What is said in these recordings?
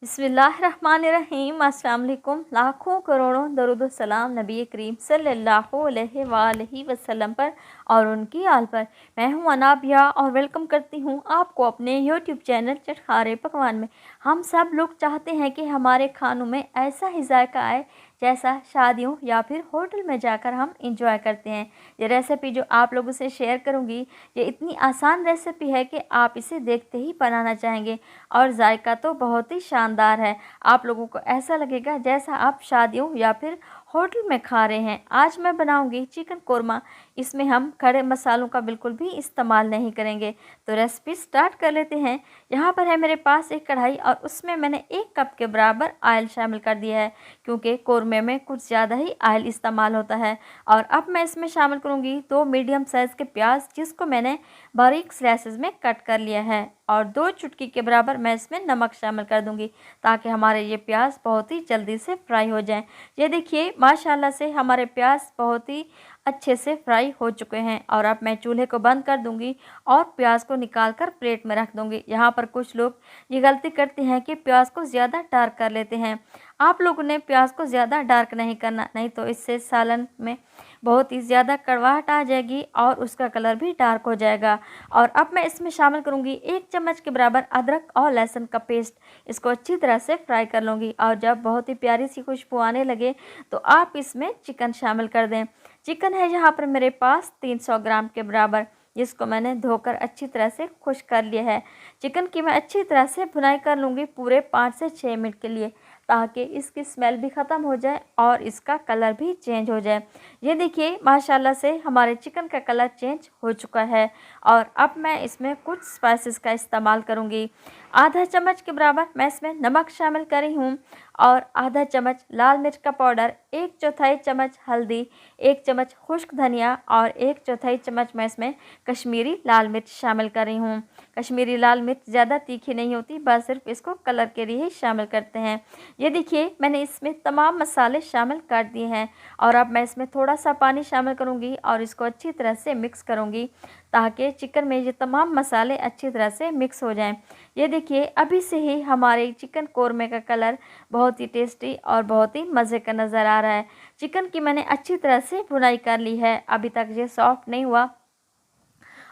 बिस्मिल्लाहिर्रहमानिर्रहीम। अस्सलाम वालेकुम। लाखों करोड़ों दरूद सलाम नबी करीम सल्लल्लाहु अलैहि वसल्लम पर और उनकी आल पर। मैं हूं अनाबिया और वेलकम करती हूं आपको अपने यूट्यूब चैनल चटखारे पकवान में। हम सब लोग चाहते हैं कि हमारे खानों में ऐसा ही जायका आए जैसा शादियों या फिर होटल में जाकर हम इंजॉय करते हैं। ये रेसिपी जो आप लोगों से शेयर करूंगी, ये इतनी आसान रेसिपी है कि आप इसे देखते ही बनाना चाहेंगे और जायका तो बहुत ही शानदार है। आप लोगों को ऐसा लगेगा जैसा आप शादियों या फिर होटल में खा रहे हैं। आज मैं बनाऊंगी चिकन कोरमा। इसमें हम खड़े मसालों का बिल्कुल भी इस्तेमाल नहीं करेंगे। तो रेसिपी स्टार्ट कर लेते हैं। यहाँ पर है मेरे पास एक कढ़ाई और उसमें मैंने 1 कप के बराबर ऑयल शामिल कर दिया है, क्योंकि कोरमे में कुछ ज़्यादा ही ऑयल इस्तेमाल होता है। और अब मैं इसमें शामिल करूँगी 2 मीडियम साइज़ के प्याज, जिसको मैंने बारीक स्लाइसेस में कट कर लिया है। और 2 चुटकी के बराबर मैं इसमें नमक शामिल कर दूंगी, ताकि हमारे ये प्याज बहुत ही जल्दी से फ्राई हो जाएं। ये देखिए माशाल्लाह से हमारे प्याज बहुत ही अच्छे से फ्राई हो चुके हैं। और अब मैं चूल्हे को बंद कर दूंगी और प्याज को निकाल कर प्लेट में रख दूंगी। यहाँ पर कुछ लोग ये गलती करते हैं कि प्याज को ज़्यादा डार्क कर लेते हैं। आप लोगों ने प्याज को ज़्यादा डार्क नहीं करना, नहीं तो इससे सालन में बहुत ही ज़्यादा कड़वाहट आ जाएगी और उसका कलर भी डार्क हो जाएगा। और अब मैं इसमें शामिल करूँगी 1 चम्मच के बराबर अदरक और लहसुन का पेस्ट। इसको अच्छी तरह से फ्राई कर लूँगी और जब बहुत ही प्यारी सी खुशबू आने लगे तो आप इसमें चिकन शामिल कर दें। चिकन है यहाँ पर मेरे पास 300 ग्राम के बराबर, जिसको मैंने धोकर अच्छी तरह से खुश्क कर लिया है। चिकन की मैं अच्छी तरह से भुनाई कर लूँगी पूरे 5 से 6 मिनट के लिए, ताकि इसकी स्मेल भी ख़त्म हो जाए और इसका कलर भी चेंज हो जाए। ये देखिए माशाल्लाह से हमारे चिकन का कलर चेंज हो चुका है। और अब मैं इसमें कुछ स्पाइसेस का इस्तेमाल करूँगी। आधा चम्मच के बराबर मैं इसमें नमक शामिल करी हूँ और आधा चम्मच लाल मिर्च का पाउडर, 1/4 चम्मच हल्दी, 1 चम्मच खुश्क धनिया और 1/4 चम्मच मैं इसमें कश्मीरी लाल मिर्च शामिल कर रही हूँ। कश्मीरी लाल मिर्च ज़्यादा तीखी नहीं होती, बस सिर्फ इसको कलर के लिए ही शामिल करते हैं। ये देखिए मैंने इसमें तमाम मसाले शामिल कर दिए हैं। और अब मैं इसमें थोड़ा सा पानी शामिल करूँगी और इसको अच्छी तरह से मिक्स करूँगी, ताकि चिकन में ये तमाम मसाले अच्छी तरह से मिक्स हो जाएं। ये देखिए अभी से ही हमारे चिकन कोरमे का कलर बहुत ही टेस्टी और बहुत ही मज़े का नज़र आ रहा है। चिकन की मैंने अच्छी तरह से भुनाई कर ली है, अभी तक ये सॉफ्ट नहीं हुआ।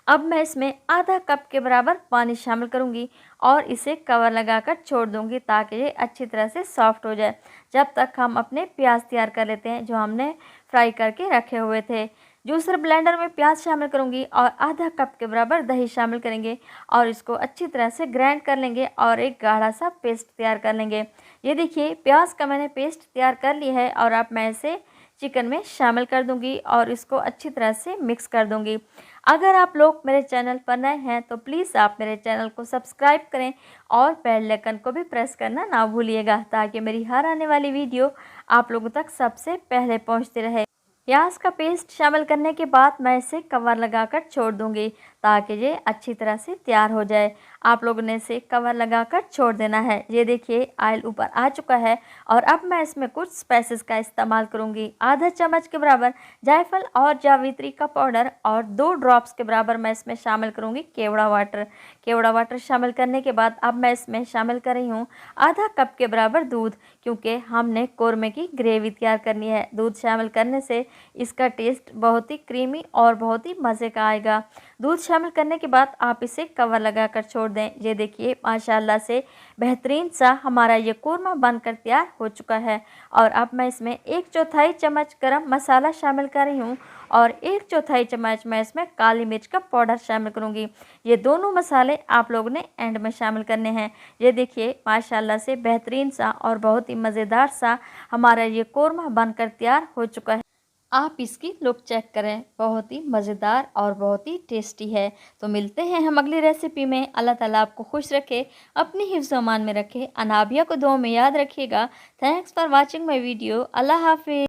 अब मैं इसमें आधा कप के बराबर पानी शामिल करूंगी और इसे कवर लगाकर छोड़ दूंगी, ताकि ये अच्छी तरह से सॉफ्ट हो जाए। जब तक हम अपने प्याज तैयार कर लेते हैं जो हमने फ्राई करके रखे हुए थे। जूसर ब्लेंडर में प्याज शामिल करूंगी और आधा कप के बराबर दही शामिल करेंगे और इसको अच्छी तरह से ग्राइंड कर लेंगे और एक गाढ़ा सा पेस्ट तैयार कर लेंगे। ये देखिए प्याज का मैंने पेस्ट तैयार कर लिया है और अब मैं इसे चिकन में शामिल कर दूंगी और इसको अच्छी तरह से मिक्स कर दूंगी। अगर आप लोग मेरे चैनल पर नए हैं तो प्लीज़ आप मेरे चैनल को सब्सक्राइब करें और बेल आइकन को भी प्रेस करना ना भूलिएगा, ताकि मेरी हर आने वाली वीडियो आप लोगों तक सबसे पहले पहुंचती रहे। प्याज का पेस्ट शामिल करने के बाद मैं इसे कवर लगाकर छोड़ दूंगी, ताकि ये अच्छी तरह से तैयार हो जाए। आप लोगों ने इसे कवर लगाकर छोड़ देना है। ये देखिए ऑयल ऊपर आ चुका है और अब मैं इसमें कुछ स्पाइसेस का इस्तेमाल करूंगी। आधा चम्मच के बराबर जायफल और जावित्री का पाउडर और 2 ड्रॉप्स के बराबर मैं इसमें शामिल करूंगी केवड़ा वाटर। केवड़ा वाटर शामिल करने के बाद अब मैं इसमें शामिल कर रही हूँ आधा कप के बराबर दूध, क्योंकि हमने कोरमे की ग्रेवी तैयार करनी है। दूध शामिल करने से इसका टेस्ट बहुत ही क्रीमी और बहुत ही मज़े का आएगा। दूध शामिल करने के बाद आप इसे कवर लगाकर छोड़ दें। ये देखिए माशाल्लाह से बेहतरीन सा हमारा ये कोरमा बनकर तैयार हो चुका है। और अब मैं इसमें 1/4 चम्मच गरम मसाला शामिल कर रही हूँ और 1/4 चम्मच मैं इसमें काली मिर्च का पाउडर शामिल करूँगी। ये दोनों मसाले आप लोगों ने एंड में शामिल करने हैं। ये देखिए माशाल्लाह से बेहतरीन सा और बहुत ही मज़ेदार सा हमारा ये कोरमा बनकर तैयार हो चुका है। आप इसकी लुक चेक करें, बहुत ही मज़ेदार और बहुत ही टेस्टी है। तो मिलते हैं हम अगली रेसिपी में। अल्लाह ताला आपको खुश रखे, अपनी हिफ्ज़ अमान में रखे। अनाबिया को दुआ में याद रखिएगा। Thanks for watching my video. अल्लाह हाफिज़।